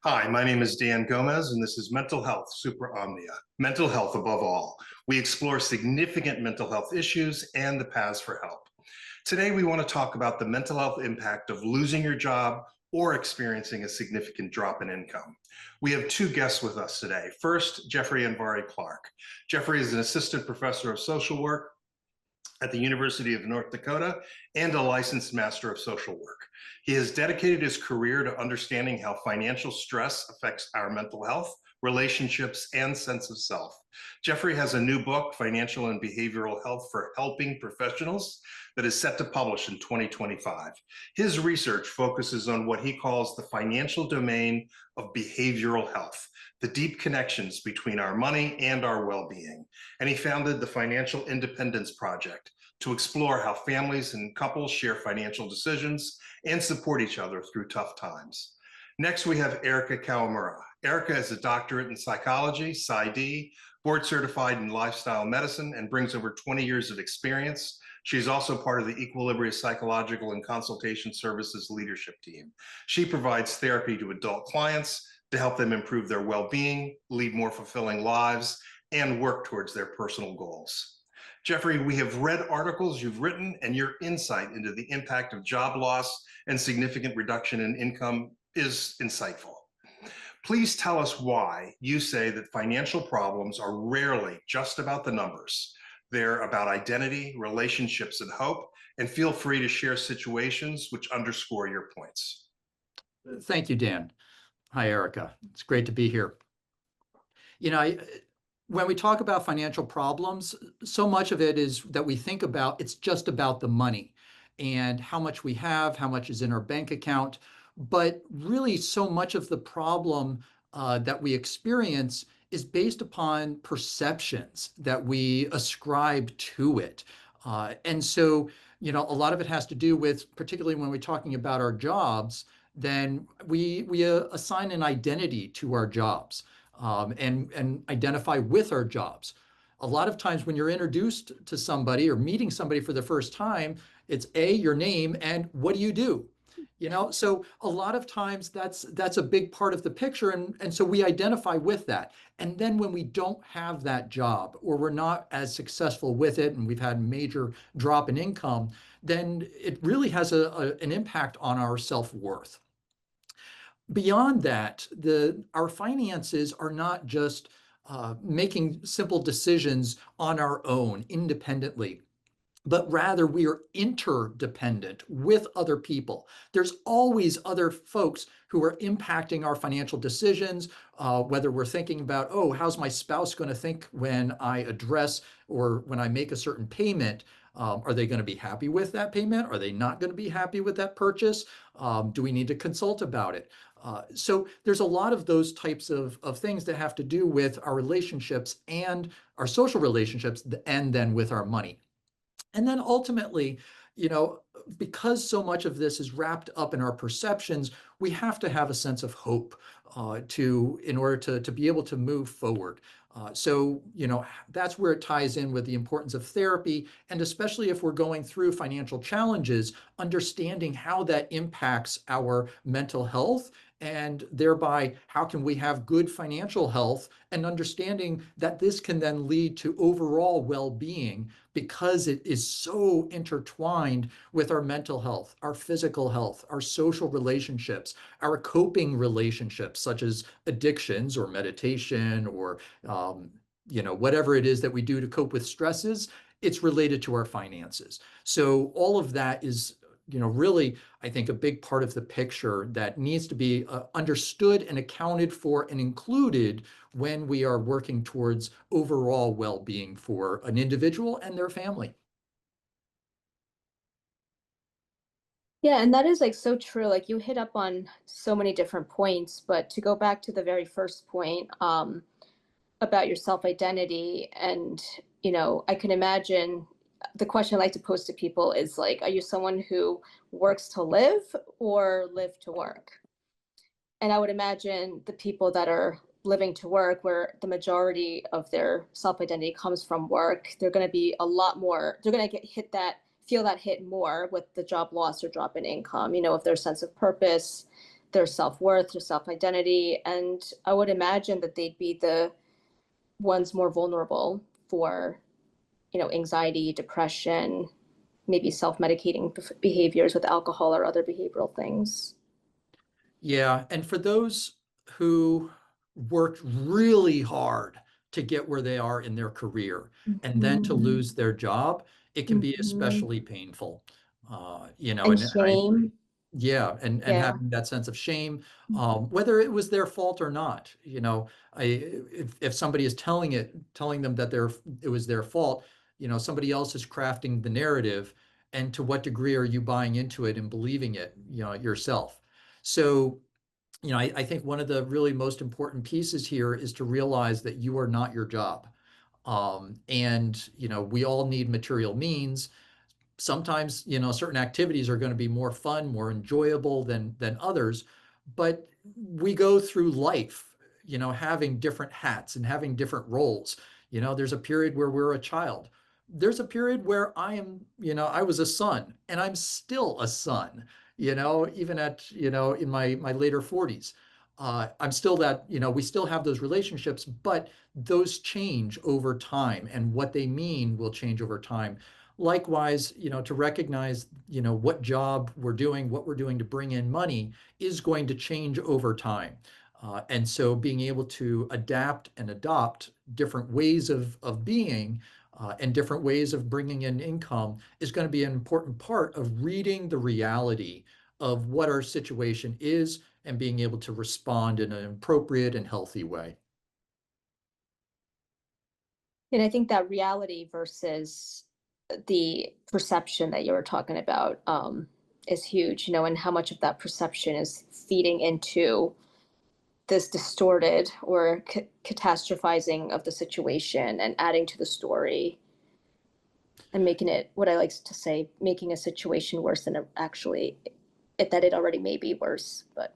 Hi, my name is Dan Gomez, and this is Mental Health Super Omnia. Mental health above all. We explore significant mental health issues and the paths for help. Today, we want to talk about the mental health impact of losing your job or experiencing a significant drop in income. We have two guests with us today. First, Jeffrey Anvari-Clark. Jeffrey is an assistant professor of social work at the University of North Dakota and a licensed master of social work. He has dedicated his career to understanding how financial stress affects our mental health, relationships, and sense of self. Jeffrey has a new book, Financial and Behavioral Health for Helping Professionals, that is set to publish in 2025. His research focuses on what he calls the financial domain of behavioral health, the deep connections between our money and our well-being. And he founded the Financial Independence Project to explore how families and couples share financial decisions and support each other through tough times. Next, we have Erika Kawamura. Erika is a doctorate in psychology, PsyD, board certified in lifestyle medicine, and brings over 20 years of experience. She's also part of the Equilibria Psychological and Consultation Services leadership team. She provides therapy to adult clients to help them improve their well-being, lead more fulfilling lives, and work towards their personal goals. Jeffrey, we have read articles you've written, and your insight into the impact of job loss and significant reduction in income is insightful. Please tell us why you say that financial problems are rarely just about the numbers. They're about identity, relationships, and hope, and feel free to share situations which underscore your points. Thank you, Dan. Hi, Erika. It's great to be here. When we talk about financial problems, so much of it is that we think about it's just about the money and how much we have, how much is in our bank account. But really, so much of the problem that we experience is based upon perceptions that we ascribe to it. And so, a lot of it has to do with, particularly when we're talking about our jobs, then we assign an identity to our jobs and identify with our jobs. A lot of times when you're introduced to somebody or meeting somebody for the first time, it's your name and what do you do? So a lot of times that's a big part of the picture. And so we identify with that. And then when we don't have that job or we're not as successful with it and we've had a major drop in income, then it really has an impact on our self-worth. Beyond that, our finances are not just making simple decisions on our own independently, but rather we are interdependent with other people. There's always other folks who are impacting our financial decisions, whether we're thinking about, how's my spouse going to think when I address or when I make a certain payment? Are they going to be happy with that payment? Are they not going to be happy with that purchase? Do we need to consult about it? So there's a lot of those types of things that have to do with our relationships and our social relationships and then with our money. And then ultimately, because so much of this is wrapped up in our perceptions, we have to have a sense of hope in order to be able to move forward. So that's where it ties in with the importance of therapy, and especially if we're going through financial challenges, understanding how that impacts our mental health, and thereby how can we have good financial health, and understanding that this can then lead to overall well-being because it is so intertwined with our mental health, our physical health, our social relationships, our coping relationships, such as addictions or meditation or whatever it is that we do to cope with stresses. It's related to our finances. So all of that is really, I think, a big part of the picture that needs to be understood and accounted for and included when we are working towards overall well-being for an individual and their family. Yeah, and that is so true. You hit up on so many different points, but to go back to the very first point about your self-identity, and I can imagine the question I like to pose to people is are you someone who works to live or live to work? And I would imagine the people that are living to work, where the majority of their self-identity comes from work, they're going to be a lot more, they're going to feel that hit more with the job loss or drop in income. If their sense of purpose their self-worth, their self-identity. And I would imagine that they'd be the ones more vulnerable for, anxiety, depression, maybe self-medicating behaviors with alcohol or other behavioral things. Yeah, and for those who worked really hard to get where they are in their career and then to Mhm. lose their job, it can be Mhm. especially painful. You know, And and I, shame. yeah, and Yeah. having that sense of shame, whether it was their fault or not, if somebody is telling them that it was their fault, somebody else is crafting the narrative, and to what degree are you buying into it and believing it, yourself? So, I think one of the really most important pieces here is to realize that you are not your job. And, we all need material means. Sometimes, certain activities are going to be more fun, more enjoyable than others, but we go through life, having different hats and having different roles. There's a period where we're a child. There's a period where I was a son and I'm still a son, even at, in my later 40s. I'm still that, we still have those relationships, but those change over time, and what they mean will change over time. Likewise, to recognize, what job we're doing, what we're doing to bring in money is going to change over time. And so being able to adapt and adopt different ways of being, and different ways of bringing in income is going to be an important part of reading the reality of what our situation is and being able to respond in an appropriate and healthy way. And I think that reality versus the perception that you were talking about is huge, and how much of that perception is feeding into this distorted or catastrophizing of the situation and adding to the story and making it, what I like to say, making a situation worse than it actually, that it already may be worse. But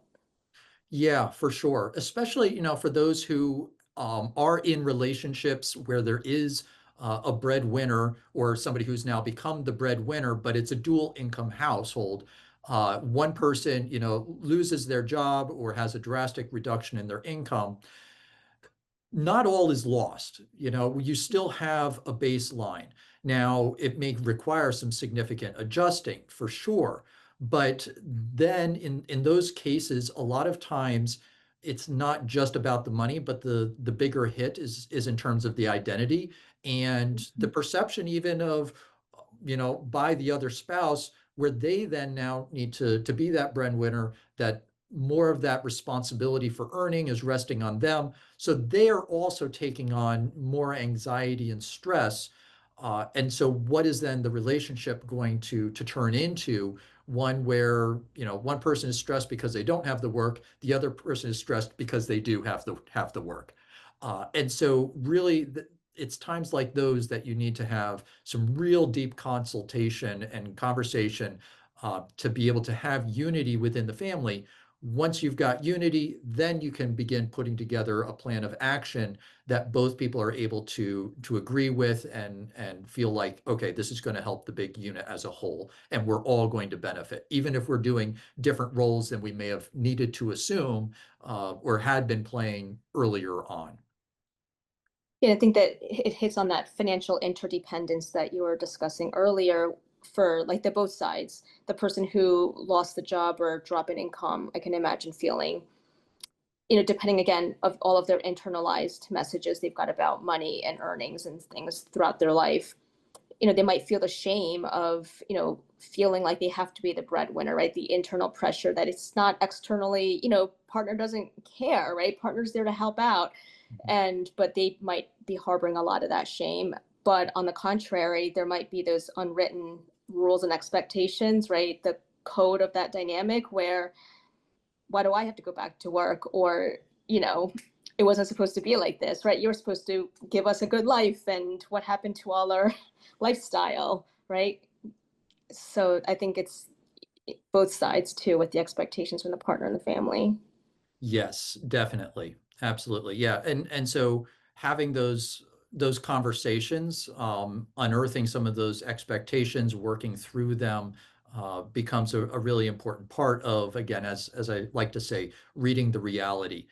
Yeah, for sure. Especially, for those who are in relationships where there is a breadwinner or somebody who's now become the breadwinner, but it's a dual income household. One person, loses their job or has a drastic reduction in their income. Not all is lost. You still have a baseline. Now, it may require some significant adjusting for sure. But then in those cases, a lot of times it's not just about the money, but the bigger hit is in terms of the identity and the perception even of, by the other spouse, where they then now need to be that breadwinner, that more of that responsibility for earning is resting on them. So they are also taking on more anxiety and stress. And so what is then the relationship going to turn into? One where, one person is stressed because they don't have the work, the other person is stressed because they do have the work. And so really it's times like those that you need to have some real deep consultation and conversation, to be able to have unity within the family. Once you've got unity, then you can begin putting together a plan of action that both people are able to agree with and feel like, okay, this is going to help the big unit as a whole, and we're all going to benefit, even if we're doing different roles than we may have needed to assume, or had been playing earlier on. yeah, I think that it hits on that financial interdependence that you were discussing earlier for like the both sides. The person who lost the job or drop in income, I can imagine feeling, depending again of all of their internalized messages they've got about money and earnings and things throughout their life. They might feel the shame of, feeling like they have to be the breadwinner, right? The internal pressure that it's not externally, partner doesn't care, right? Partner's there to help out. But they might be harboring a lot of that shame. But on the contrary, there might be those unwritten rules and expectations, right? The code of that dynamic where, why do I have to go back to work? Or, it wasn't supposed to be like this, right? You were supposed to give us a good life. And what happened to all our lifestyle, right? So I think it's both sides too, with the expectations from the partner and the family. Yes, definitely. Absolutely. Yeah. And so having those conversations, unearthing some of those expectations, working through them, becomes a really important part of, again, as I like to say, reading the reality,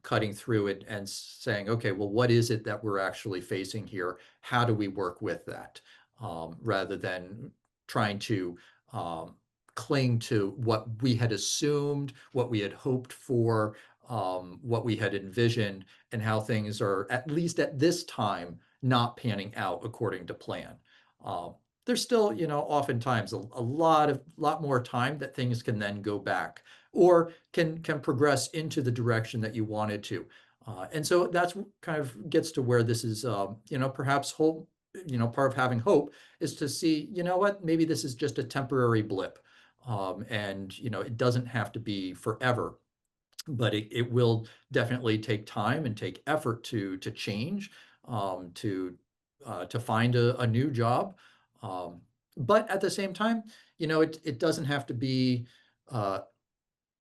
cutting through it and saying, okay, well, what is it that we're actually facing here? How do we work with that? Rather than trying to cling to what we had assumed, what we had hoped for, what we had envisioned, and how things are, at least at this time, not panning out according to plan. There's still, oftentimes a lot more time that things can then go back or can progress into the direction that you wanted to. And so that's kind of gets to where this is, perhaps hope, part of having hope is to see, what, maybe this is just a temporary blip. And, it doesn't have to be forever, but it will definitely take time and take effort to change, to find a new job. But at the same time, it doesn't have to be uh,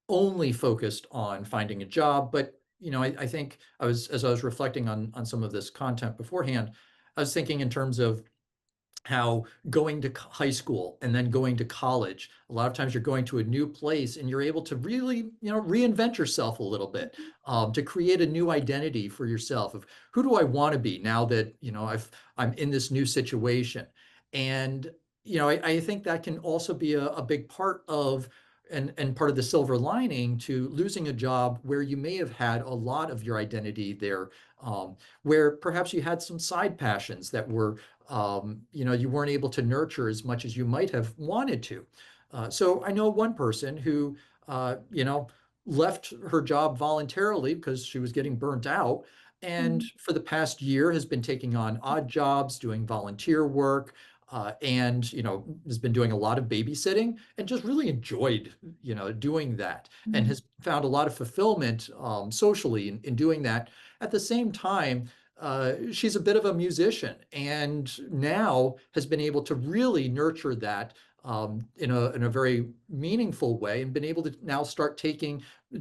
only focused on finding a job. But I think as I was reflecting on some of this content beforehand, I was thinking in terms of how going to high school and then going to college, a lot of times you're going to a new place and you're able to really, reinvent yourself a little bit, to create a new identity for yourself of who do I want to be now that, I'm in this new situation. And, I think that can also be a big part of and part of the silver lining to losing a job where you may have had a lot of your identity there, where perhaps you had some side passions that were, you weren't able to nurture as much as you might have wanted to. So I know one person who, left her job voluntarily because she was getting burnt out. And for the past year has been taking on odd jobs, doing volunteer work, and has been doing a lot of babysitting and just really enjoyed doing that, and has found a lot of fulfillment, socially in doing that. At the same time, she's a bit of a musician and now has been able to really nurture that, in a very meaningful way, and been able to now start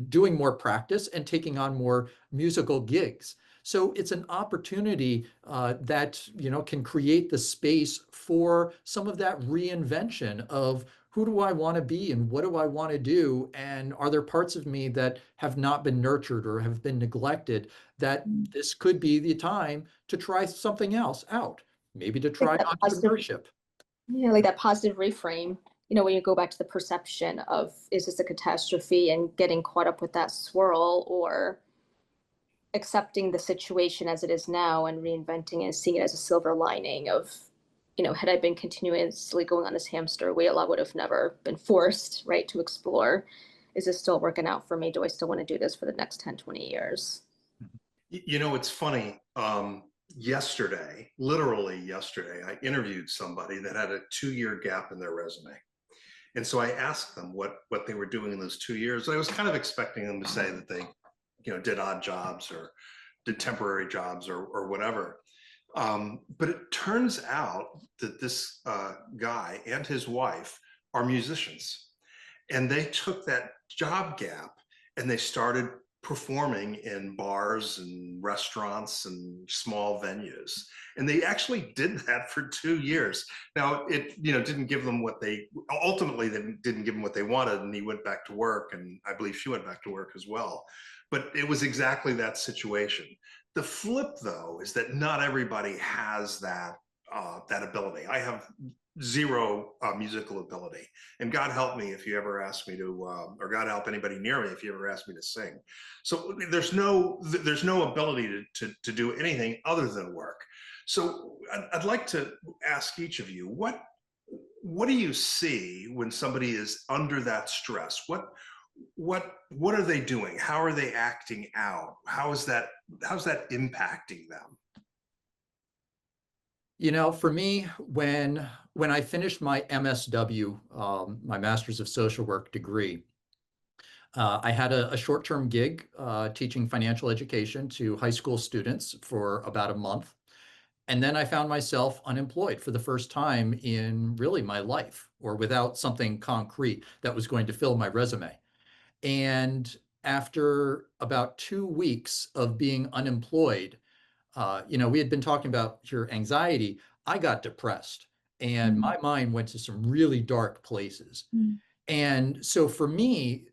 doing more practice and taking on more musical gigs. So it's an opportunity, that can create the space for some of that reinvention of who do I want to be and what do I want to do, and are there parts of me that have not been nurtured or have been neglected, that this could be the time to try something else out, maybe to Like try that positive, entrepreneurship. yeah, like that positive reframe. When you go back to the perception of, is this a catastrophe, and getting caught up with that swirl, or accepting the situation as it is now and reinventing it and seeing it as a silver lining of, had I been continuously going on this hamster wheel, I would have never been forced, right, to explore, is this still working out for me? Do I still want to do this for the next 10, 20 years? It's funny. Yesterday, literally yesterday, I interviewed somebody that had a 2-year gap in their resume. And so I asked them what they were doing in those 2 years. I was kind of expecting them to say that they, did odd jobs or did temporary jobs or whatever. But it turns out that this guy and his wife are musicians, and they took that job gap and they started performing in bars and restaurants and small venues, and they actually did that for 2 years. Now it didn't give them what they ultimately, they didn't give him what they wanted, and he went back to work, and I believe she went back to work as well. But it was exactly that situation. The flip, though, is that not everybody has that ability. I have zero musical ability, and God help me if you ever ask me to, or God help anybody near me if you ever ask me to sing. So there's no ability to do anything other than work. So I'd like to ask each of you, what do you see when somebody is under that stress? What are they doing? How are they acting out? How's that impacting them? For me, when I finished my MSW, my Master's of Social Work degree, I had a short-term gig, teaching financial education to high school students for about a month. And then I found myself unemployed for the first time in really my life, or without something concrete that was going to fill my resume. And after about 2 weeks of being unemployed, we had been talking about your anxiety. I got depressed. and my mind went to some really dark places. And so for me,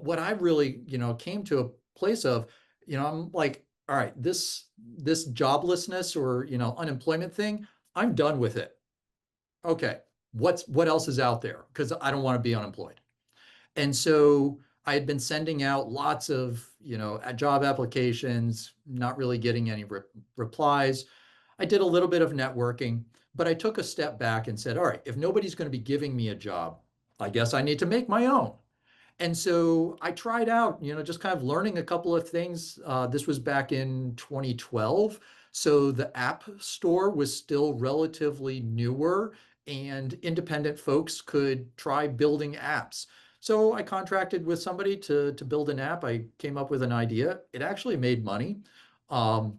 what I really, came to a place of, I'm like, all right, this joblessness or, unemployment thing, I'm done with it. Okay, what else is out there? Because I don't want to be unemployed. And so I had been sending out lots of, job applications, not really getting any replies. I did a little bit of networking, but I took a step back and said, all right, if nobody's going to be giving me a job, I guess I need to make my own. And so I tried out, just kind of learning a couple of things. This was back in 2012. So the App Store was still relatively newer and independent folks could try building apps. So I contracted with somebody to build an app. I came up with an idea. It actually made money. Um,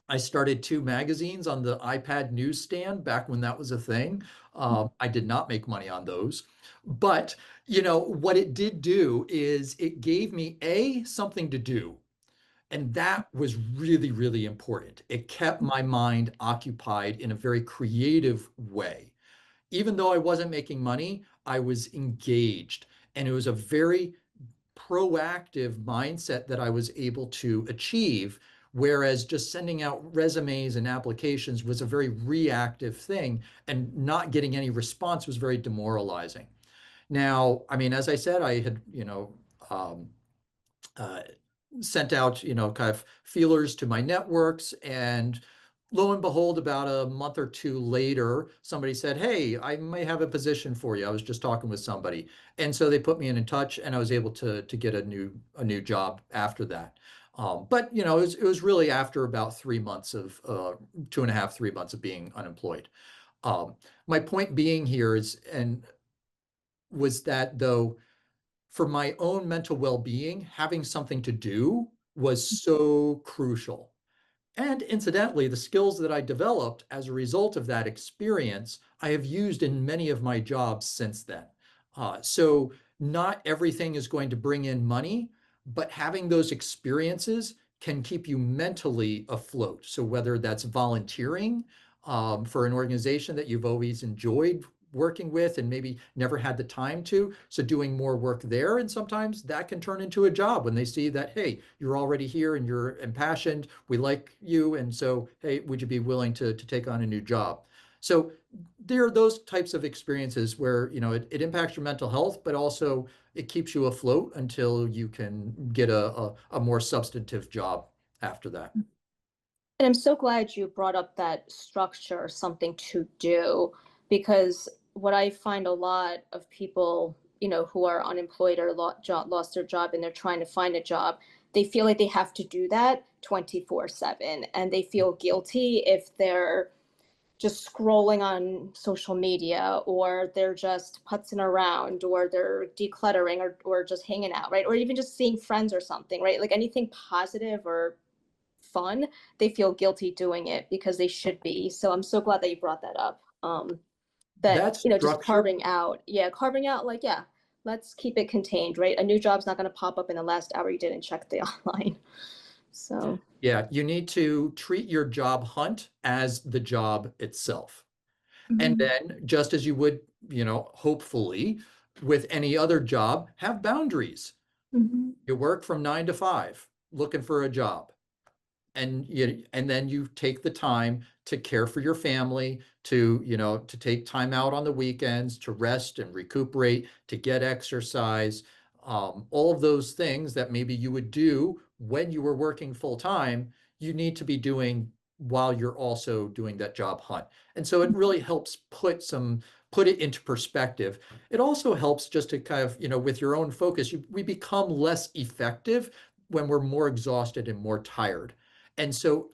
I started 2 magazines on the iPad newsstand back when that was a thing. I did not make money on those, but what it did do is it gave me something to do. And that was really, really important. It kept my mind occupied in a very creative way. Even though I wasn't making money, I was engaged. And it was a very proactive mindset that I was able to achieve. Whereas just sending out resumes and applications was a very reactive thing, and not getting any response was very demoralizing. Now, I mean, as I said, I had, um, uh, sent out, kind of feelers to my networks, and lo and behold, about a month or two later, somebody said, "Hey, I may have a position for you." I was just talking with somebody, and so they put me in touch, and I was able to get a new job after that. But it was really after about 3 months of 2.5, 3 months of being unemployed. Um, my point being here is, and was that though, for my own mental well-being, having something to do was so crucial. And incidentally, the skills that I developed as a result of that experience, I have used in many of my jobs since then. So not everything is going to bring in money, but having those experiences can keep you mentally afloat. So whether that's volunteering for an organization that you've always enjoyed working with and maybe never had the time to, so doing more work there, and sometimes that can turn into a job when they see that, hey, you're already here and you're impassioned, we like you, and so, hey, would you be willing to take on a new job? So there are those types of experiences where it impacts your mental health, but also it keeps you afloat until you can get a more substantive job after that. And I'm so glad you brought up that structure, something to do, because what I find a lot of people, who are unemployed or lost their job and they're trying to find a job, they feel like they have to do that 24/7. And they feel guilty if they're just scrolling on social media, or they're just putzing around, or they're decluttering, or just hanging out, right? Or even just seeing friends or something, right? Like anything positive or fun, they feel guilty doing it because they should be. So I'm so glad that you brought that up. That, That just structure. carving out, like, yeah, let's keep it contained, right? A new job's not going to pop up in the last hour you didn't check the online. So, Yeah, you need to treat your job hunt as the job itself. And mhm, then, just as you would, hopefully, with any other job, have boundaries. mhm, You work from 9 to 5, looking for a job. And then you take the time to care for your family, to take time out on the weekends, to rest and recuperate, to get exercise, all of those things that maybe you would do when you were working full time, you need to be doing while you're also doing that job hunt. And so it really helps put it into perspective. It also helps just to kind of, with your own focus, we become less effective when we're more exhausted and more tired. And so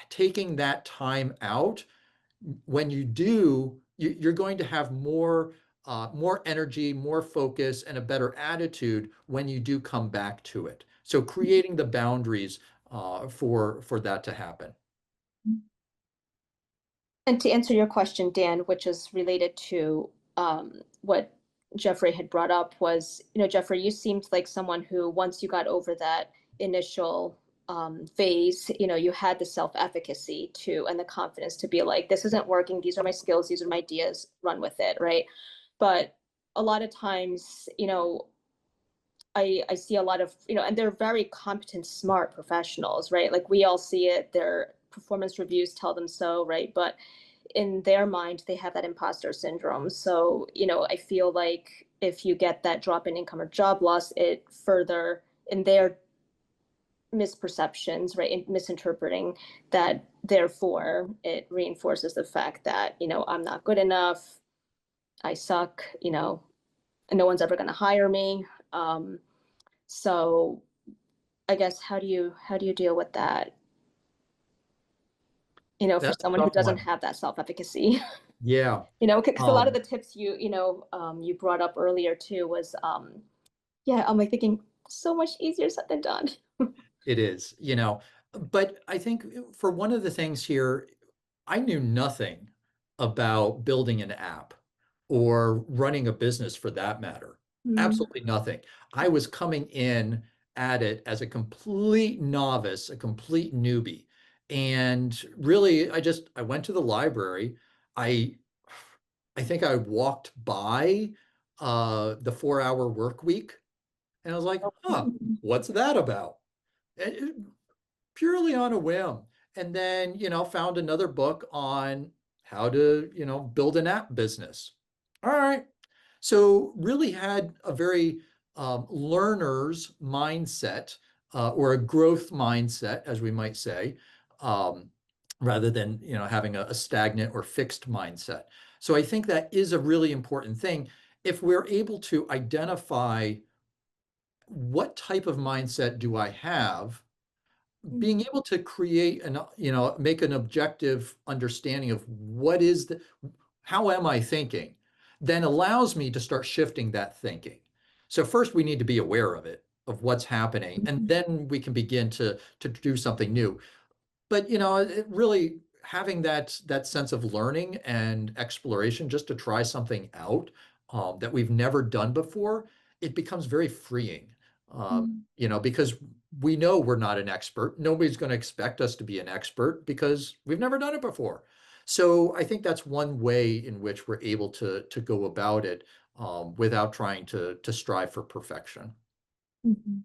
taking that time out, when you do, you're going to have more energy, more focus, and a better attitude when you do come back to it. So creating the boundaries for that to happen. And to answer your question, Dan, which is related to what Jeffrey had brought up, was, Jeffrey, you seemed like someone who, once you got over that initial phase, you had the self-efficacy too, and the confidence to be like, this isn't working. These are my skills. These are my ideas. Run with it. Right. But a lot of times, I see a lot of, and they're very competent, smart professionals, right? Like we all see it, their performance reviews tell them so, right? But in their mind, they have that imposter syndrome. So, I feel like if you get that drop in income or job loss, it further in their misperceptions, right, and misinterpreting that, therefore it reinforces the fact that, I'm not good enough, I suck, and no one's ever going to hire me. So I guess how do you deal with that, for That's a someone who tough doesn't one. have that self-efficacy? Yeah. Because a lot of Um, the tips you brought up earlier too was, yeah, I'm like thinking so much easier said than done. it is, but I think for one of the things here, I knew nothing about building an app or running a business for that matter. Mm. Absolutely nothing. I was coming in at it as a complete novice, a complete newbie. And really, I went to the library. I I think I walked by the 4-hour work week and I was like, huh, what's that about? Purely on a whim. And then, found another book on how to, build an app business. All right. So really had a very learner's mindset, or a growth mindset, as we might say, um, rather than, having a stagnant or fixed mindset. So I think that is a really important thing. If we're able to identify what type of mindset do I have, being Mhm. able to create make an objective understanding of how am I thinking, then allows me to start shifting that thinking. So first we need to be aware of it, of what's happening, and Mhm. then we can begin to do something new. But it really having that sense of learning and exploration just to try something out that we've never done before, it becomes very freeing. Mhm. Because we know we're not an expert. Nobody's going to expect us to be an expert because we've never done it before. So I think that's one way in which we're able to go about it, without trying to strive for perfection. Mhm.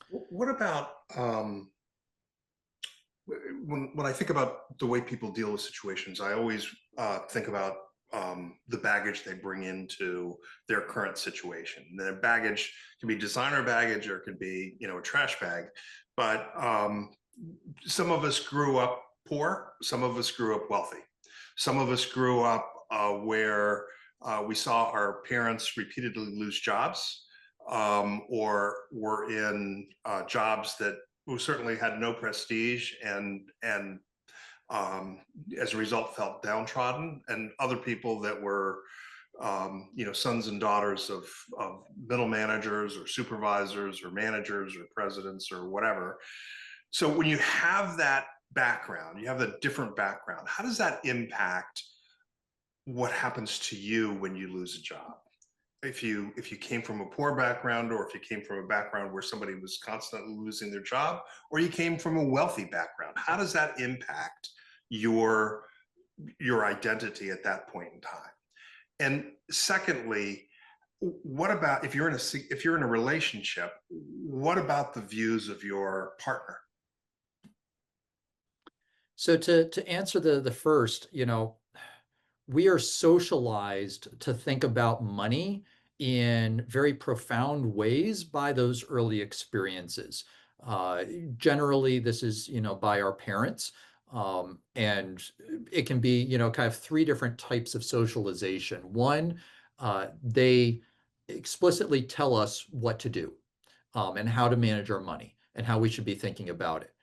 What about when I think about the way people deal with situations, I always think about the baggage they bring into their current situation. Their baggage can be designer baggage or it could be, a trash bag. But some of us grew up poor, some of us grew up wealthy. Some of us grew up where we saw our parents repeatedly lose jobs, or were in jobs that who certainly had no prestige and as a result felt downtrodden, and other people that were sons and daughters of middle managers or supervisors or managers or presidents or whatever. So when you have that background, you have a different background, how does that impact what happens to you when you lose a job? If you came from a poor background, or if you came from a background where somebody was constantly losing their job, or you came from a wealthy background, how does that impact your your identity at that point in time? And secondly, what about if you're in a relationship, what about the views of your partner? So to answer the first, we are socialized to think about money in very profound ways by those early experiences. Uh, Generally, this is, by our parents. And it can be, kind of three different types of socialization. One, they explicitly tell us what to do, and how to manage our money and how we should be thinking about it.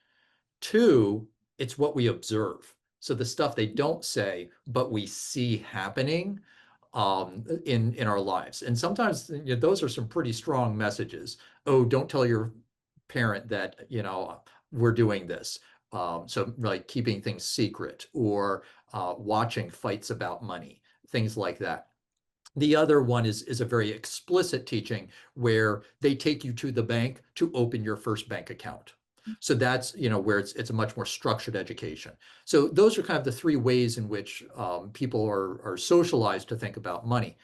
Two, it's what we observe. So the stuff they don't say, but we see happening in our lives. And sometimes, those are some pretty strong messages. Oh, don't tell your parent that, we're doing this. So like keeping things secret, or watching fights about money, things like that. The other one is a very explicit teaching where they take you to the bank to open your first bank account. So that's, where it's a much more structured education. So those are kind of the three ways in which people are socialized to think about money.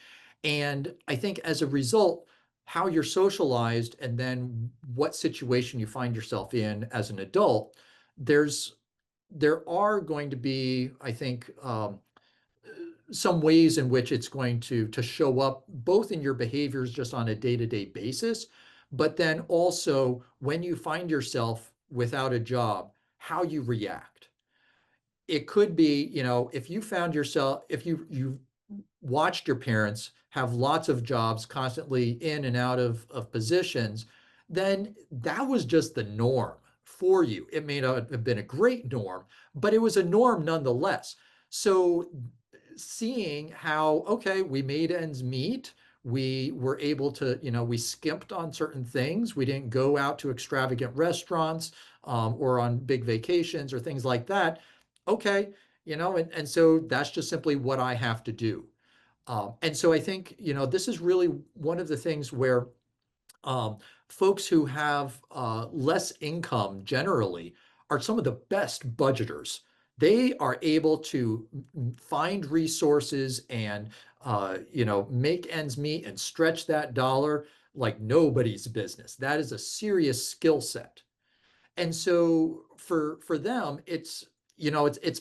And I think as a result, how you're socialized and then what situation you find yourself in as an adult, there are going to be, I think, some ways in which it's going to show up both in your behaviors just on a day-to-day basis, but then also when you find yourself without a job, how you react. It could be, if you found yourself, if you watched your parents have lots of jobs constantly in and out of positions, then that was just the norm for you. It may not have been a great norm, but it was a norm nonetheless. So seeing how, okay, we made ends meet. We were able to, we skimped on certain things. We didn't go out to extravagant restaurants or on big vacations or things like that. Okay, and so that's just simply what I have to do. And so I think, this is really one of the things where um, folks who have less income generally are some of the best budgeters. They are able to find resources and make ends meet and stretch that dollar like nobody's business. That is a serious skill set. And so for them, it's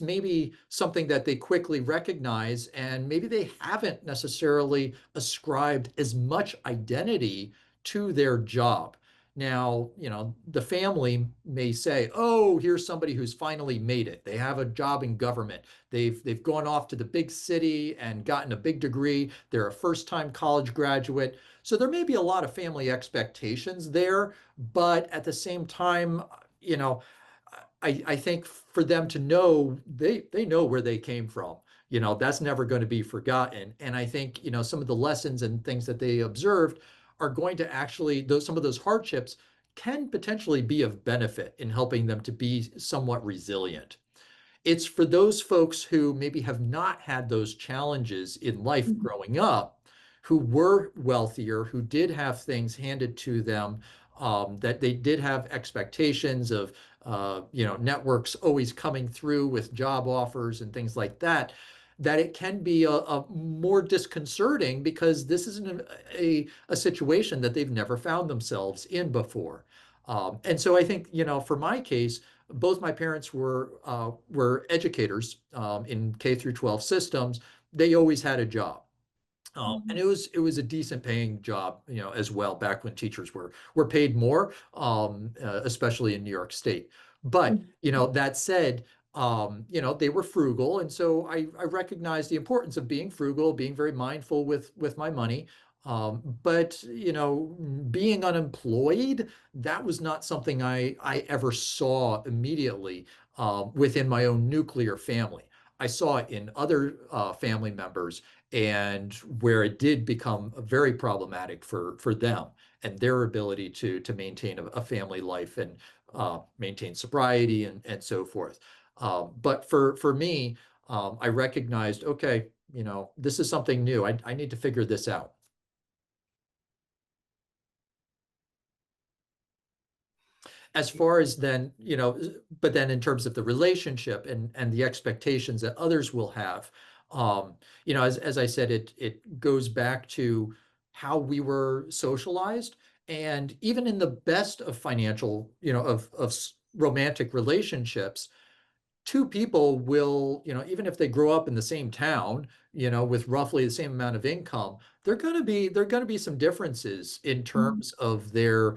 maybe something that they quickly recognize, and maybe they haven't necessarily ascribed as much identity to their job. Now, the family may say, "Oh, here's somebody who's finally made it. They have a job in government. They've gone off to the big city and gotten a big degree. They're a first-time college graduate." So there may be a lot of family expectations there, but at the same time, you know, I think for them to know they know where they came from, that's never going to be forgotten. And I think, some of the lessons and things that they observed are going to actually, some of those hardships can potentially be of benefit in helping them to be somewhat resilient. It's for those folks who maybe have not had those challenges in life Mhm. growing up, who were wealthier, who did have things handed to them, that they did have expectations of, networks always coming through with job offers and things like that, that it can be a more disconcerting because this isn't a situation that they've never found themselves in before. And so I think, for my case, both my parents were educators in K through 12 systems. They always had a job. And Mhm. it was a decent paying job, as well, back when teachers were paid more, especially in New York State. But Mhm. that said, they were frugal, and so I recognize the importance of being frugal, being very mindful with my money. But being unemployed, that was not something I ever saw immediately within my own nuclear family. I saw it in other family members, and where it did become very problematic for them and their ability to maintain a family life and maintain sobriety and so forth. But for me, I recognized, okay, this is something new. I need to figure this out. As far as then, but then in terms of the relationship and the expectations that others will have, as I said, it goes back to how we were socialized. And even in the best of financial, of romantic relationships, two people will, even if they grow up in the same town, with roughly the same amount of income, there are going to be some differences in Mhm. terms of their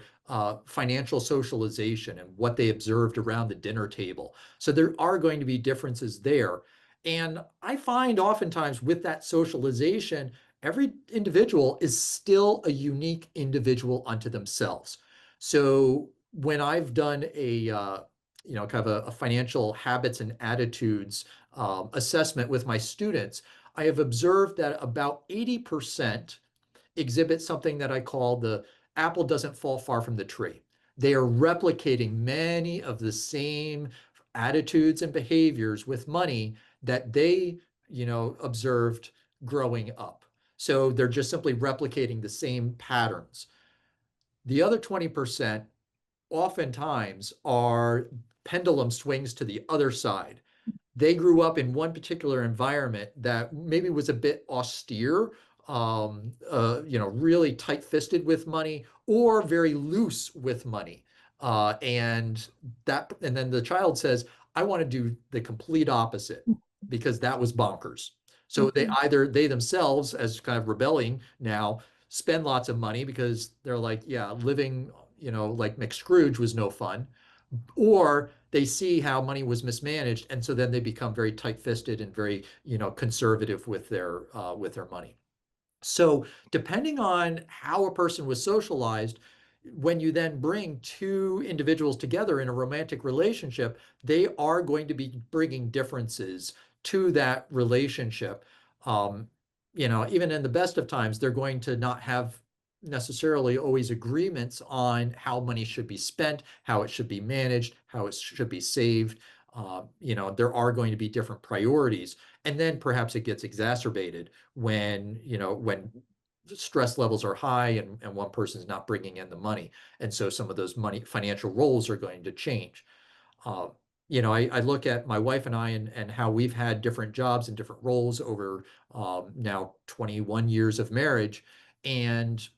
financial socialization and what they observed around the dinner table. So there are going to be differences there. And I find oftentimes with that socialization, every individual is still a unique individual unto themselves. So when I've done kind of a financial habits and attitudes assessment with my students, I have observed that about 80% exhibit something that I call the apple doesn't fall far from the tree. They are replicating many of the same attitudes and behaviors with money that they, observed growing up. So they're just simply replicating the same patterns. The other 20% oftentimes are pendulum swings to the other side. They grew up in one particular environment that maybe was a bit austere, really tight-fisted with money, or very loose with money. And then the child says, I want to do the complete opposite because that was bonkers. So they themselves, as kind of rebelling now, spend lots of money because they're like, yeah, living, like McScrooge was no fun. Or they see how money was mismanaged, and so then they become very tight-fisted and very, conservative with their money. So depending on how a person was socialized, when you then bring two individuals together in a romantic relationship, they are going to be bringing differences to that relationship. Um, Even in the best of times, they're going to not have necessarily always agreements on how money should be spent, how it should be managed, how it should be saved. There are going to be different priorities. And then perhaps it gets exacerbated when stress levels are high and one person's not bringing in the money. And so some of those financial roles are going to change. Uh, I look at my wife and I and how we've had different jobs and different roles over now 21 years of marriage. And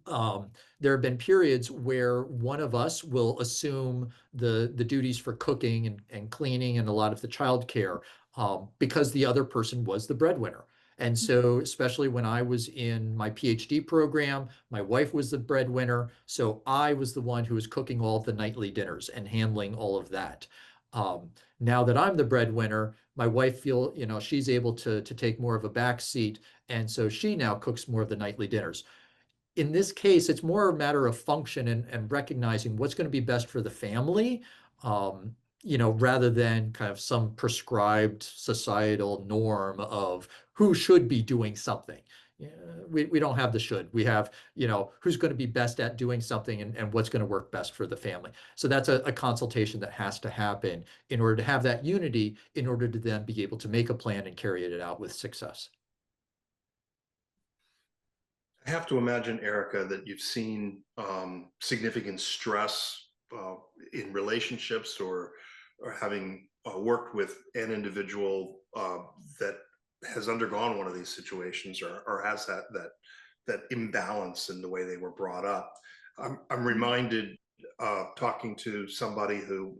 um, there have been periods where one of us will assume the duties for cooking and cleaning and a lot of the childcare because the other person was the breadwinner. And so, especially when I was in my PhD program, my wife was the breadwinner. So I was the one who was cooking all of the nightly dinners and handling all of that. Now that I'm the breadwinner, my wife she's able to take more of a back seat. And so she now cooks more of the nightly dinners. In this case, it's more a matter of function and recognizing what's going to be best for the family, rather than kind of some prescribed societal norm of who should be doing something. Yeah, we don't have the should. We have, who's going to be best at doing something and what's going to work best for the family. So that's a consultation that has to happen in order to have that unity, in order to then be able to make a plan and carry it out with success. I have to imagine, Erica, that you've seen significant stress in relationships, or having worked with an individual that has undergone one of these situations, or has that imbalance in the way they were brought up. I'm reminded talking to somebody who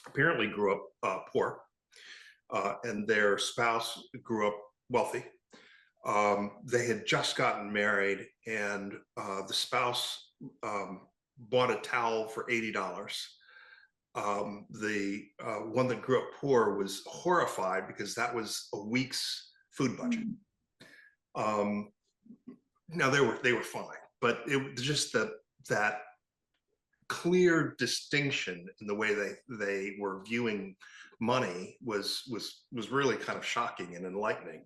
apparently grew up poor, and their spouse grew up wealthy. They had just gotten married, and the spouse bought a towel for $80. The one that grew up poor was horrified because that was a week's food budget. Now they were fine, but it just that clear distinction in the way they were viewing money was really kind of shocking and enlightening.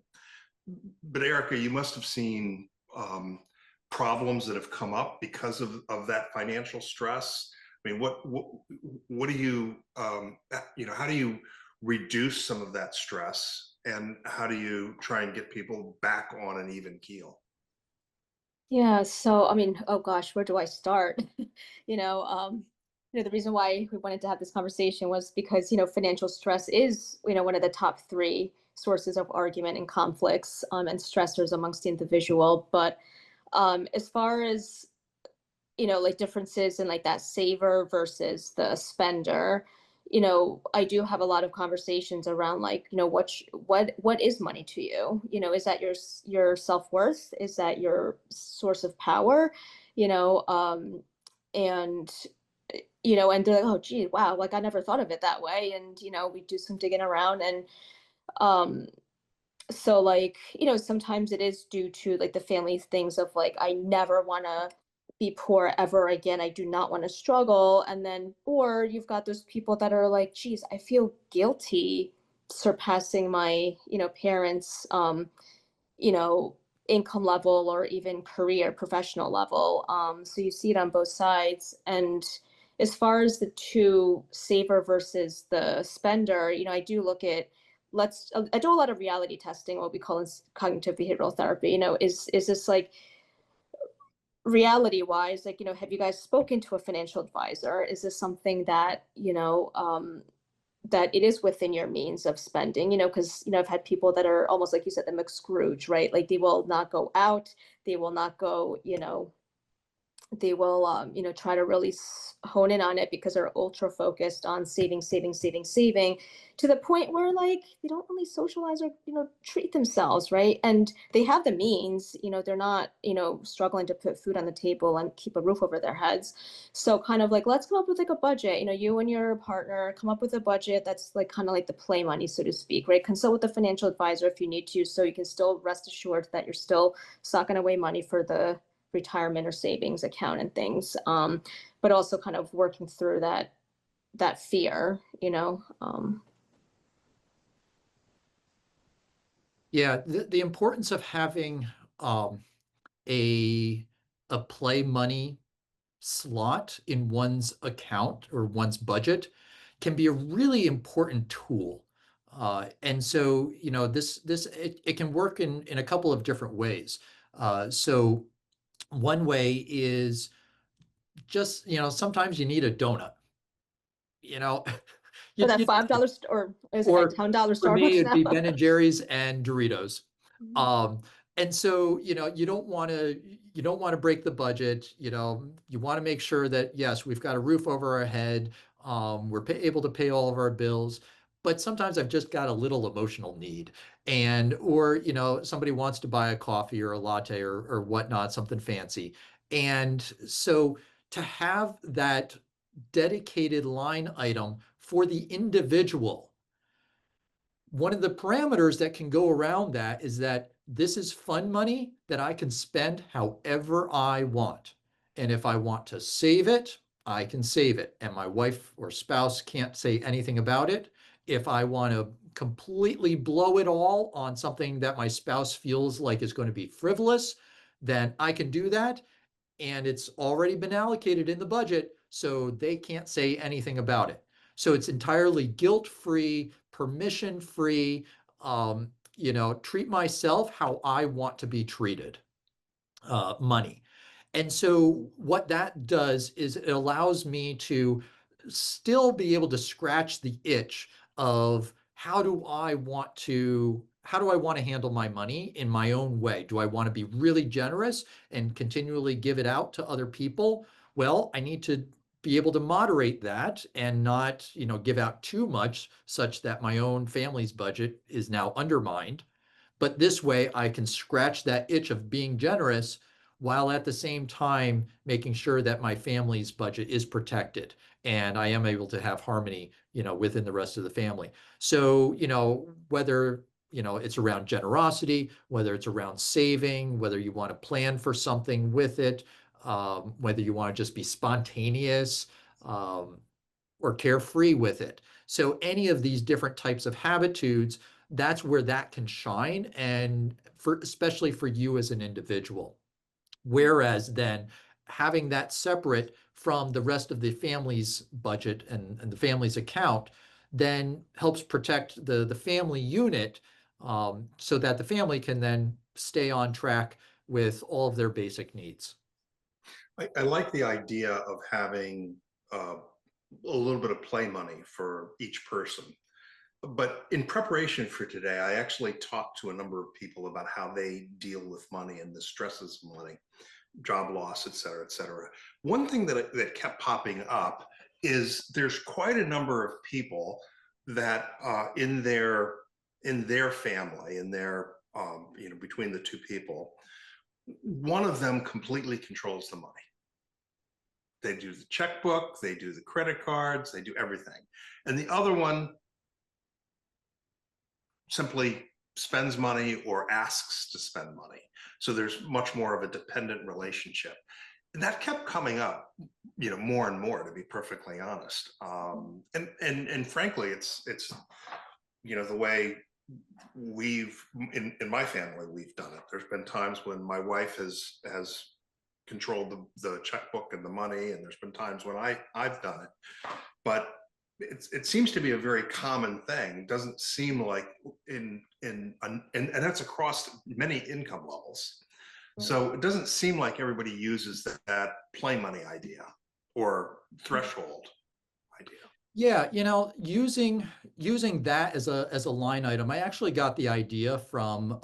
But Erica, you must have seen problems that have come up because of that financial stress. I mean, what do you how do you reduce some of that stress, and how do you try and get people back on an even keel? Yeah, so I mean, oh gosh, where do I start? The reason why we wanted to have this conversation was because, financial stress is, one of the top three sources of argument and conflicts, and stressors amongst the individual. But as far as, like differences in like that saver versus the spender, I do have a lot of conversations around like, what is money to you? Is that your self-worth? Is that your source of power? And and they're like, oh gee, wow, like I never thought of it that way. And we do some digging around, and um so like, sometimes it is due to like the family things of like, I never want to be poor ever again. I do not want to struggle. And then, or you've got those people that are like, geez, I feel guilty surpassing my, parents, you know, income level or even career professional level. So you see it on both sides. And as far as the two saver versus the spender, I do look at I do a lot of reality testing, what we call in cognitive behavioral therapy. Is this like reality wise, like, have you guys spoken to a financial advisor? Is this something that, that it is within your means of spending, because, I've had people that are almost like you said, the McScrooge, right? Like they will not go out, they will not go, they will try to really hone in on it because they're ultra focused on saving to the point where like they don't really socialize or treat themselves, right? And they have the means, they're not struggling to put food on the table and keep a roof over their heads. So kind of like, let's come up with like a budget, you and your partner come up with a budget that's like kind of like the play money, so to speak, right? Consult with a financial advisor if you need to, so you can still rest assured that you're still socking away money for the retirement or savings account and things, but also kind of working through that fear. Yeah, the importance of having a play money slot in one's account or one's budget can be a really important tool. And so, it can work in a couple of different ways. So one way is just, sometimes you need a donut. You know, For you, that you $5 or is it like or $10 for me, Starbucks it'd now? be Ben and Jerry's and Doritos. Mhm. And so, you don't want to break the budget. You want to make sure that, yes, we've got a roof over our head. We're able to pay all of our bills. But sometimes I've just got a little emotional need. Or, somebody wants to buy a coffee or a latte or whatnot, something fancy. And so to have that dedicated line item for the individual, one of the parameters that can go around that is that this is fun money that I can spend however I want. And if I want to save it, I can save it. And my wife or spouse can't say anything about it. If I want to completely blow it all on something that my spouse feels like is going to be frivolous, then I can do that. And it's already been allocated in the budget, so they can't say anything about it. So it's entirely guilt-free, permission-free, treat myself how I want to be treated, money. And so what that does is it allows me to still be able to scratch the itch of how do I want to handle my money in my own way? Do I want to be really generous and continually give it out to other people? Well, I need to be able to moderate that and not, give out too much such that my own family's budget is now undermined. But this way I can scratch that itch of being generous while at the same time making sure that my family's budget is protected and I am able to have harmony, within the rest of the family. So, whether, it's around generosity, whether it's around saving, whether you want to plan for something with it, whether you want to just be spontaneous, or carefree with it. So any of these different types of habitudes, that's where that can shine, and especially for you as an individual. Whereas then having that separate from the rest of the family's budget and the family's account then helps protect the family unit, so that the family can then stay on track with all of their basic needs. I like the idea of having a little bit of play money for each person. But in preparation for today, I actually talked to a number of people about how they deal with money and the stresses of money, job loss, et cetera, et cetera. One thing that kept popping up is there's quite a number of people that in their family, in their between the two people, one of them completely controls the money. They do the checkbook, they do the credit cards, they do everything. And the other one simply spends money or asks to spend money. So there's much more of a dependent relationship. And that kept coming up, more and more, to be perfectly honest. And frankly, it's the way in my family we've done it. There's been times when my wife has controlled the checkbook and the money, and there's been times when I've done it. But it seems to be a very common thing. Doesn't seem like and that's across many income levels. So it doesn't seem like everybody uses that play money idea or threshold idea. Yeah, using that as a line item, I actually got the idea from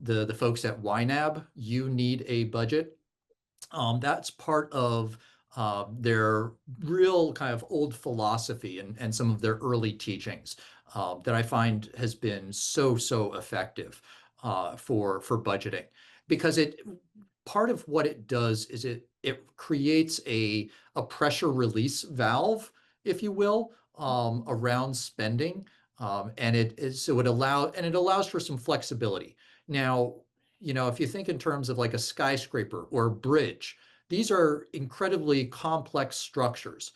the folks at YNAB. You need a budget. That's part of their real kind of old philosophy and some of their early teachings that I find has been so effective for budgeting, because it part of what it does is it creates a pressure release valve, if you will, around spending, and it allows for some flexibility. Now, if you think in terms of like a skyscraper or a bridge, these are incredibly complex structures,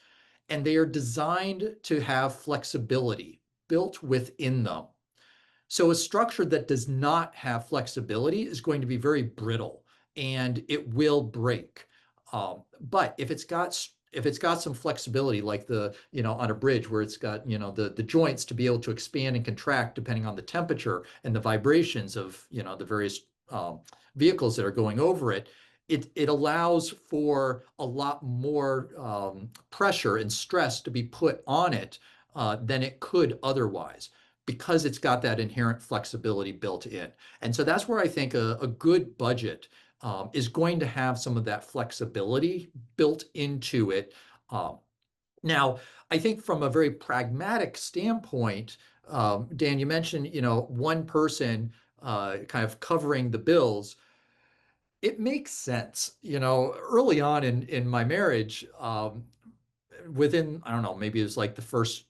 and they are designed to have flexibility built within them. So a structure that does not have flexibility is going to be very brittle and it will break. But if it's got some flexibility, like on a bridge where it's got, the joints to be able to expand and contract depending on the temperature and the vibrations of, the various vehicles that are going over it, it allows for a lot more pressure and stress to be put on it than it could otherwise, because it's got that inherent flexibility built in. And so that's where I think a good budget is going to have some of that flexibility built into it. Now, I think from a very pragmatic standpoint, Dan, you mentioned, one person kind of covering the bills. It makes sense. Early on in my marriage, within, I don't know, maybe it was like the first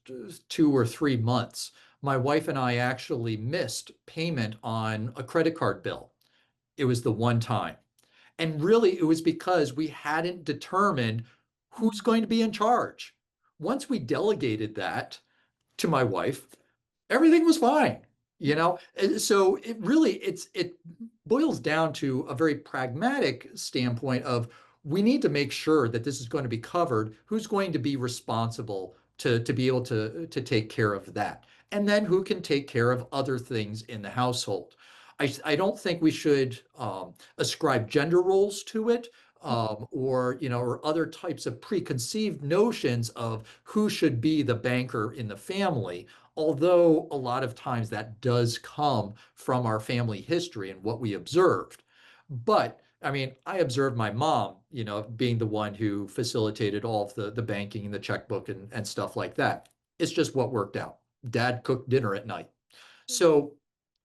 2 or 3 months, my wife and I actually missed payment on a credit card bill. It was the one time. And really, it was because we hadn't determined who's going to be in charge. Once we delegated that to my wife, everything was fine. So it boils down to a very pragmatic standpoint of, we need to make sure that this is going to be covered. Who's going to be responsible to be able to take care of that? And then who can take care of other things in the household? I don't think we should ascribe gender roles to it, or other types of preconceived notions of who should be the banker in the family. Although a lot of times that does come from our family history and what we observed. But I mean, I observed my mom, being the one who facilitated all of the banking and the checkbook and stuff like that. It's just what worked out. Dad cooked dinner at night. So,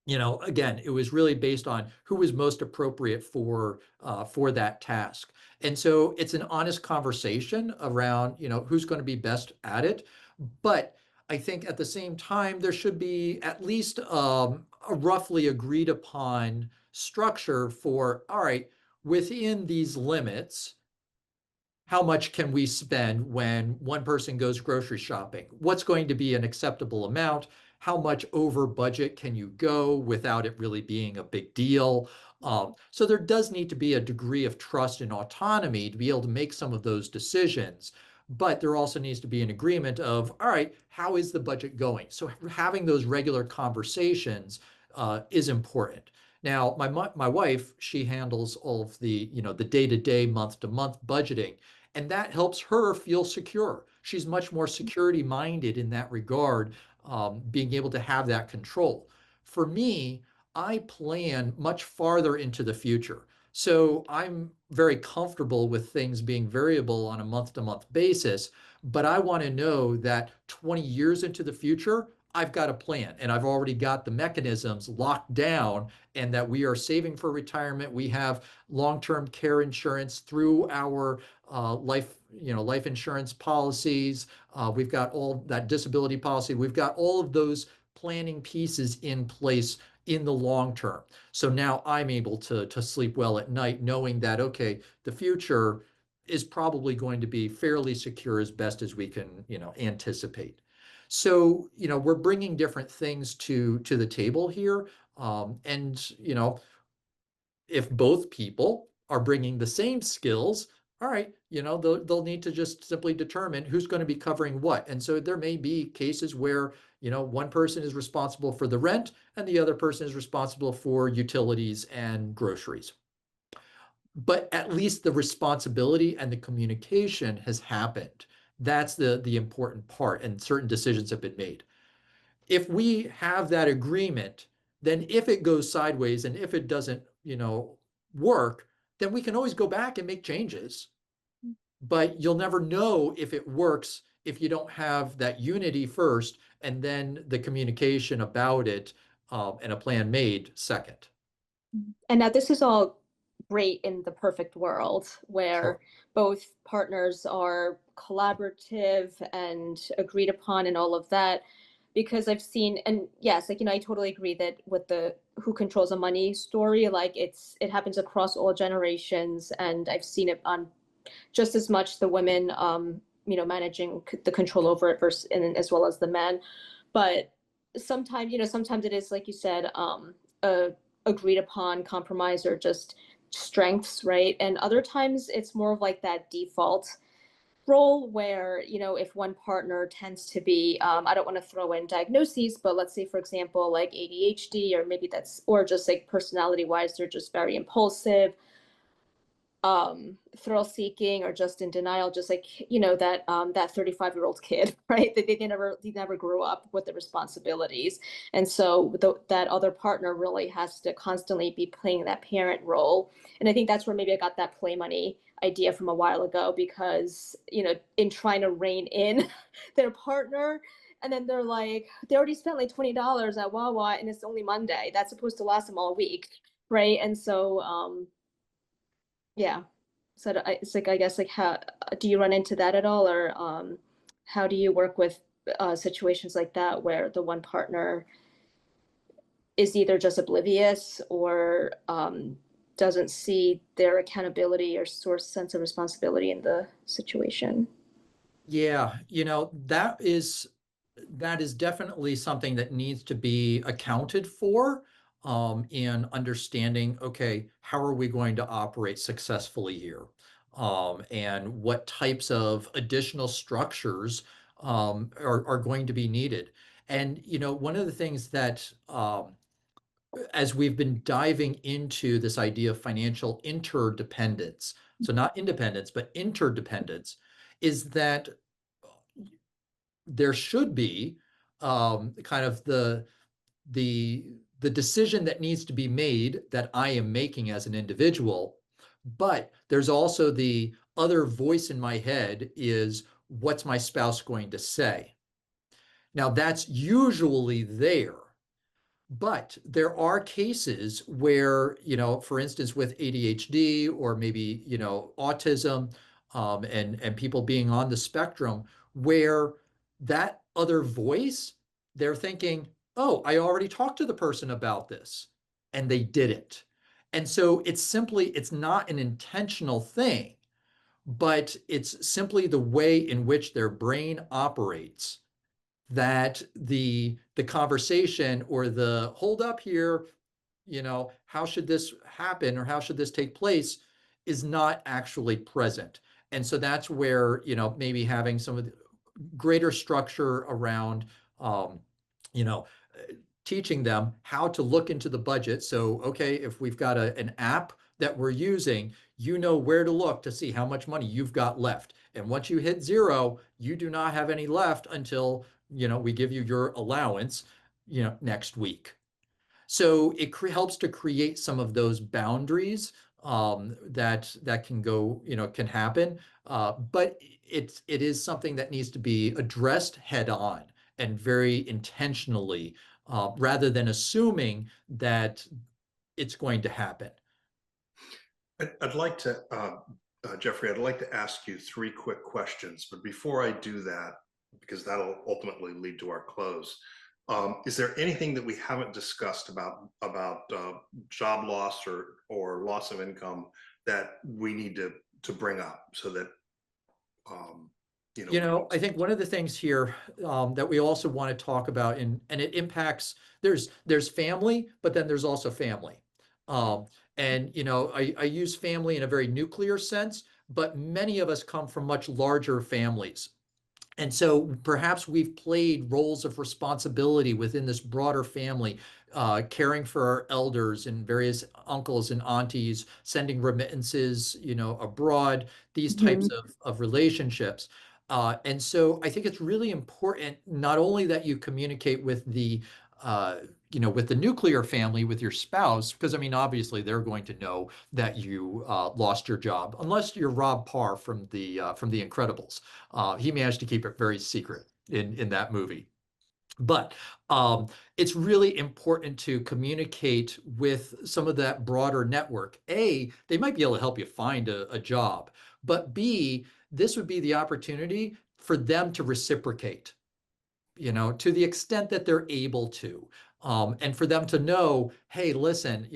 again, it was really based on who was most appropriate for that task. And so it's an honest conversation around, who's going to be best at it. But I think at the same time, there should be at least a roughly agreed upon structure for, all right, within these limits, how much can we spend when one person goes grocery shopping? What's going to be an acceptable amount? How much over budget can you go without it really being a big deal? So there does need to be a degree of trust and autonomy to be able to make some of those decisions. But there also needs to be an agreement of, all right, how is the budget going? So having those regular conversations is important. Now, my wife, she handles all of the day-to-day, month-to-month budgeting, and that helps her feel secure. She's much more security minded in that regard, being able to have that control. For me, I plan much farther into the future. So I'm very comfortable with things being variable on a month-to-month basis, but I want to know that 20 years into the future, I've got a plan and I've already got the mechanisms locked down, and that we are saving for retirement. We have long-term care insurance through our life insurance policies. We've got all that disability policy. We've got all of those planning pieces in place in the long term. So now I'm able to sleep well at night, knowing that, okay, the future is probably going to be fairly secure as best as we can, anticipate. So, we're bringing different things to the table here. And, if both people are bringing the same skills, all right, they'll need to just simply determine who's going to be covering what. And so there may be cases where, one person is responsible for the rent and the other person is responsible for utilities and groceries. But at least the responsibility and the communication has happened. That's the important part, and certain decisions have been made. If we have that agreement, then if it goes sideways and if it doesn't, work, then we can always go back and make changes. But you'll never know if it works if you don't have that unity first and then the communication about it, and a plan made second. And now this is all great in the perfect world where Sure. both partners are collaborative and agreed upon and all of that. Because I've seen, and yes, like, I totally agree that with the who controls the money story, like it happens across all generations. And I've seen it on just as much the women, managing the control over it versus, and as well as the men. But sometimes it is, like you said, a agreed upon compromise or just strengths, right? And other times it's more of like that default role where, if one partner tends to be, I don't want to throw in diagnoses, but let's say, for example, like ADHD, or maybe or just like personality wise, they're just very impulsive, thrill seeking, or just in denial, just like, that 35-year-old kid, right? They never grew up with the responsibilities. And so that other partner really has to constantly be playing that parent role. And I think that's where maybe I got that play money idea from a while ago, because, in trying to rein in their partner, and then they're like, they already spent like $20 at Wawa and it's only Monday. That's supposed to last them all week, right? And so yeah. So it's like, I guess, like, how do you run into that at all? Or how do you work with situations like that where the one partner is either just oblivious or doesn't see their accountability or source sense of responsibility in the situation? Yeah, that is definitely something that needs to be accounted for, in understanding, okay, how are we going to operate successfully here? And what types of additional structures are going to be needed. And, one of the things that, as we've been diving into this idea of financial interdependence, so not independence, but interdependence, is that there should be, kind of the the decision that needs to be made that I am making as an individual, but there's also the other voice in my head is, what's my spouse going to say? Now that's usually there, but there are cases where, for instance, with ADHD or maybe, autism, and people being on the spectrum, where that other voice, they're thinking, oh, I already talked to the person about this, and they didn't. And so it's not an intentional thing, but it's simply the way in which their brain operates, that the conversation or the hold up here, how should this happen or how should this take place, is not actually present. And so that's where, maybe having some of the greater structure around, um, you know, teaching them how to look into the budget. So, okay, if we've got an app that we're using, where to look to see how much money you've got left. And once you hit zero, you do not have any left until, we give you your allowance, next week. So it helps to create some of those boundaries, that can go, can happen. But it is something that needs to be addressed head on and very intentionally, rather than assuming that it's going to happen. I'd like to, Jeffrey, I'd like to ask you three quick questions, but before I do that, because that'll ultimately lead to our close, is there anything that we haven't discussed about job loss or loss of income that we need to bring up so that I think one of the things here, that we also want to talk about, and it impacts, there's family, but then there's also family. And I use family in a very nuclear sense, but many of us come from much larger families. And so perhaps we've played roles of responsibility within this broader family, caring for our elders and various uncles and aunties, sending remittances, abroad, these types Mhm. of relationships. And so I think it's really important not only that you communicate with uh, with the nuclear family, with your spouse, because I mean, obviously they're going to know that you lost your job, unless you're Rob Parr from the Incredibles. He managed to keep it very secret in that movie. But it's really important to communicate with some of that broader network. A, they might be able to help you find a job, but B, this would be the opportunity for them to reciprocate, to the extent that they're able to. And for them to know, hey, listen,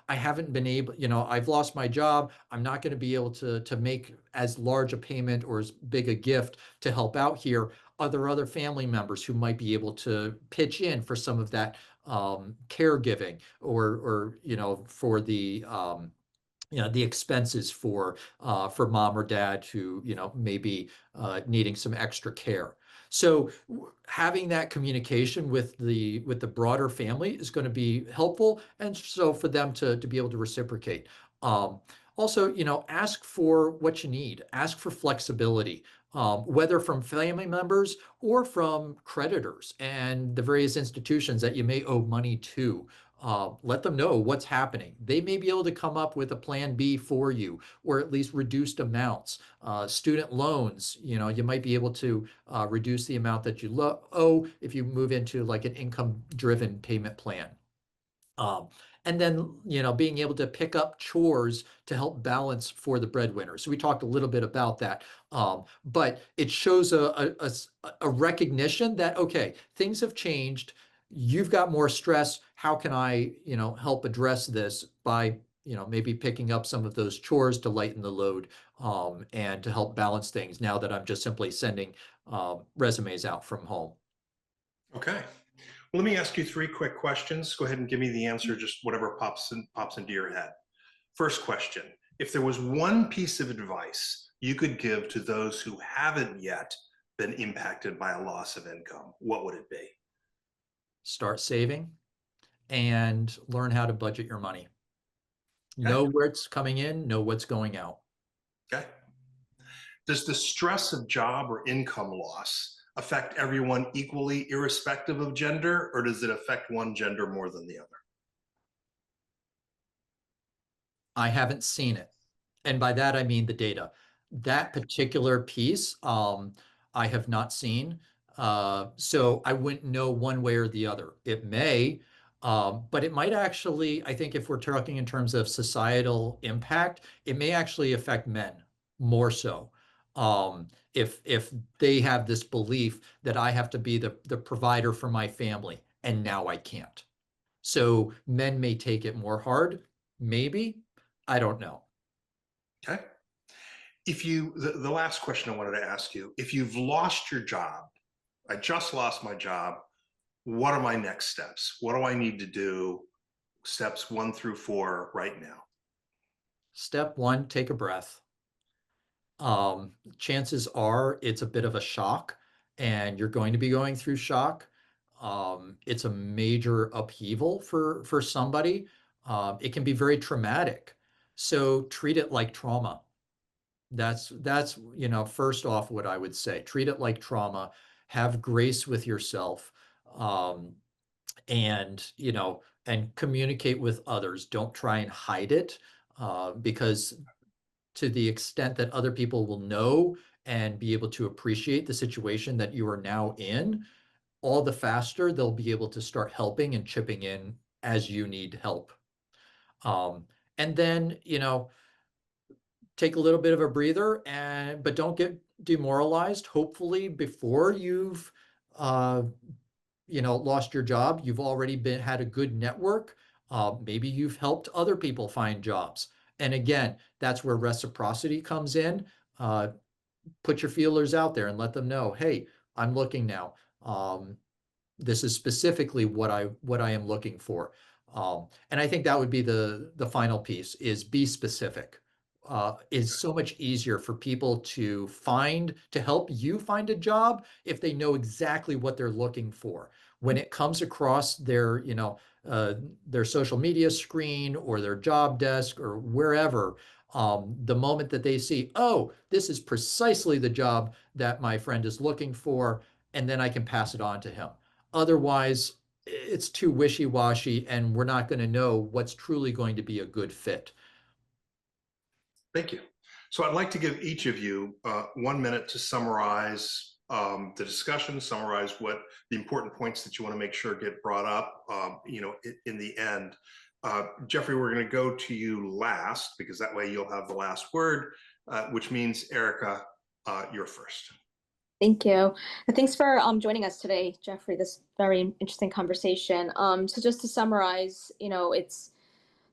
I haven't been able, I've lost my job. I'm not going to be able to make as large a payment or as big a gift to help out here. Are there other family members who might be able to pitch in for some of that caregiving or for the expenses for mom or dad who maybe needing some extra care. So having that communication with the broader family is going to be helpful, and so for them to be able to reciprocate. Also, ask for what you need. Ask for flexibility, whether from family members or from creditors and the various institutions that you may owe money to. Let them know what's happening. They may be able to come up with a plan B for you, or at least reduced amounts. Student loans, you might be able to reduce the amount that you owe if you move into like an income-driven payment plan. Um, and then, being able to pick up chores to help balance for the breadwinner. So we talked a little bit about that. But it shows a recognition that, okay, things have changed. You've got more stress. How can I, help address this by, maybe picking up some of those chores to lighten the load, and to help balance things now that I'm just simply sending resumes out from home. Okay. Well, let me ask you three quick questions. Go ahead and give me the answer, just whatever pops into your head. First question, if there was one piece of advice you could give to those who haven't yet been impacted by a loss of income, what would it be? Start saving and learn how to budget your money. Okay. Know where it's coming in, know what's going out. Okay. Does the stress of job or income loss affect everyone equally, irrespective of gender, or does it affect one gender more than the other? I haven't seen it. And by that, I mean the data. That particular piece, I have not seen. So I wouldn't know one way or the other. It may, but it might actually, I think if we're talking in terms of societal impact, it may actually affect men more so. If they have this belief that I have to be the provider for my family and now I can't. So men may take it more hard, maybe. I don't know. Okay. The last question I wanted to ask you, if you've lost your job, I just lost my job, what are my next steps? What do I need to do? Steps 1 through 4 right now. Step one, take a breath. Chances are it's a bit of a shock, and you're going to be going through shock. It's a major upheaval for somebody. It can be very traumatic. So treat it like trauma. That's first off what I would say. Treat it like trauma. Have grace with yourself. Um, and communicate with others. Don't try and hide it, because to the extent that other people will know and be able to appreciate the situation that you are now in, all the faster they'll be able to start helping and chipping in as you need help. And then, take a little bit of a breather, but don't get demoralized. Hopefully before you've uh, lost your job, you've already had a good network. Maybe you've helped other people find jobs. And again, that's where reciprocity comes in. Uh, put your feelers out there and let them know, hey, I'm looking now. This is specifically what I am looking for. And I think that would be the final piece is be specific. is so much easier for people to help you find a job if they know exactly what they're looking for. When it comes across their social media screen or their job desk or wherever, the moment that they see, oh, this is precisely the job that my friend is looking for, and then I can pass it on to him. Otherwise, it's too wishy-washy, and we're not going to know what's truly going to be a good fit. Thank you. So I'd like to give each of you 1 minute to summarize the discussion, summarize what the important points that you want to make sure get brought up, in the end. Jeffrey, we're going to go to you last because that way you'll have the last word, which means Erika, you're first. Thank you. And thanks for joining us today, Jeffrey, this very interesting conversation. So just to summarize, it's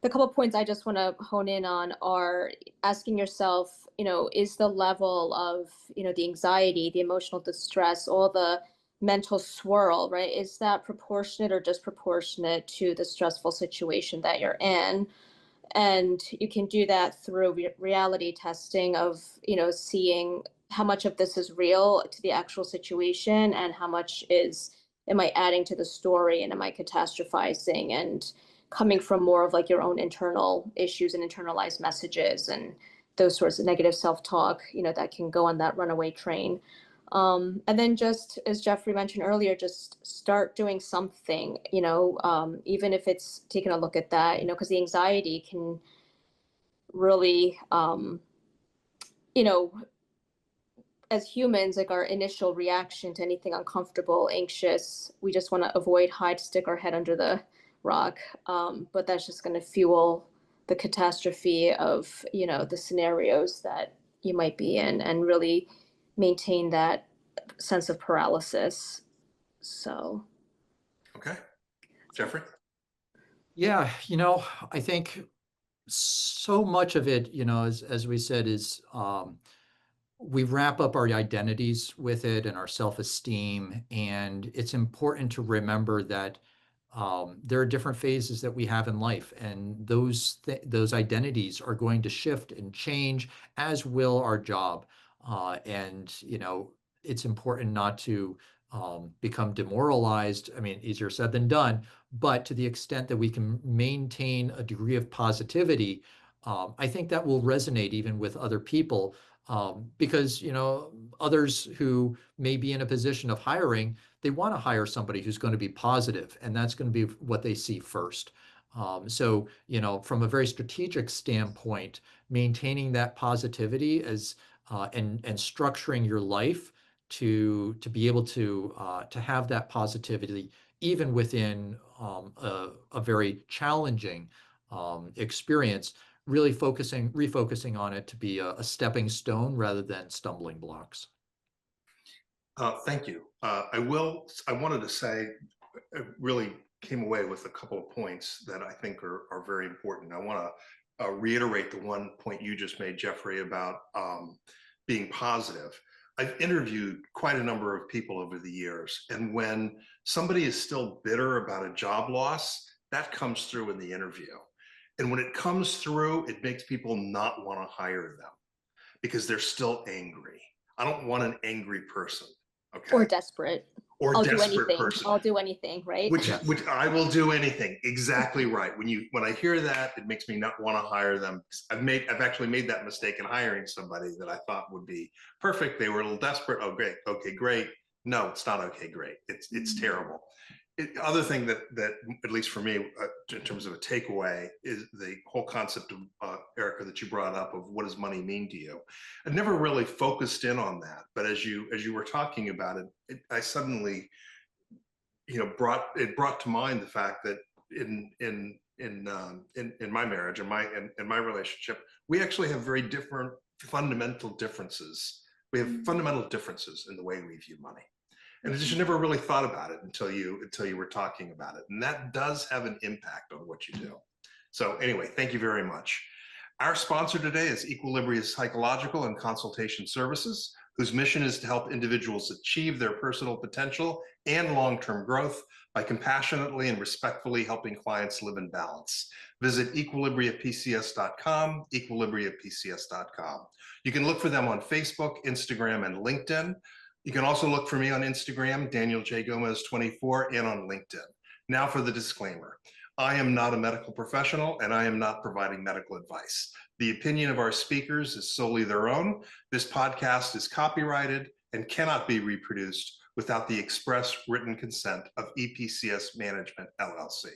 the couple of points I just want to hone in on are asking yourself, is the level of, the anxiety, the emotional distress, all the mental swirl, right? Is that proportionate or disproportionate to the stressful situation that you're in? And you can do that through reality testing of, seeing how much of this is real to the actual situation and how much am I adding to the story and am I catastrophizing and coming from more of like your own internal issues and internalized messages and those sorts of negative self-talk, that can go on that runaway train. And then just as Jeffrey mentioned earlier, just start doing something, even if it's taking a look at that, because the anxiety can really, as humans, like our initial reaction to anything uncomfortable, anxious, we just want to avoid, hide, stick our head under the rock. But that's just going to fuel the catastrophe of, the scenarios that you might be in and really maintain that sense of paralysis. So. Okay. Jeffrey? Yeah, I think so much of it, as we said, is we wrap up our identities with it and our self-esteem. And it's important to remember that there are different phases that we have in life, and those identities are going to shift and change, as will our job. And it's important not to become demoralized. I mean, easier said than done, but to the extent that we can maintain a degree of positivity, I think that will resonate even with other people. Because others who may be in a position of hiring, they want to hire somebody who's going to be positive, and that's going to be what they see first. So from a very strategic standpoint, maintaining that positivity and structuring your life to be able to have that positivity even within a very challenging experience, really refocusing on it to be a stepping stone rather than stumbling blocks. Thank you. I wanted to say, I really came away with a couple of points that I think are very important. I want to reiterate the one point you just made, Jeffrey, about being positive. I've interviewed quite a number of people over the years, and when somebody is still bitter about a job loss, that comes through in the interview. And when it comes through, it makes people not want to hire them because they're still angry. I don't want an angry person. Okay. Or desperate. Or I'll desperate do anything. person. I'll do anything, right? Which I will do anything. Exactly right. When I hear that, it makes me not want to hire them. I've actually made that mistake in hiring somebody that I thought would be perfect. They were a little desperate. Oh, great. Okay, great. No, it's not okay, great. It's terrible. Other thing that at least for me, in terms of a takeaway, is the whole concept of Erika that you brought up of what does money mean to you. I never really focused in on that, but as you were talking about it, I suddenly, brought to mind the fact that in my marriage and my relationship, we actually have very different fundamental differences. We have fundamental differences in the way we view money. And I just never really thought about it until you were talking about it. And that does have an impact on what you do. So anyway, thank you very much. Our sponsor today is Equilibria Psychological and Consultation Services, whose mission is to help individuals achieve their personal potential and long-term growth by compassionately and respectfully helping clients live in balance. Visit equilibriapcs.com, equilibriapcs.com. You can look for them on Facebook, Instagram, and LinkedIn. You can also look for me on Instagram, Daniel J. Gomez 24, and on LinkedIn. Now for the disclaimer. I am not a medical professional and I am not providing medical advice. The opinion of our speakers is solely their own. This podcast is copyrighted and cannot be reproduced without the express written consent of EPCS Management, LLC.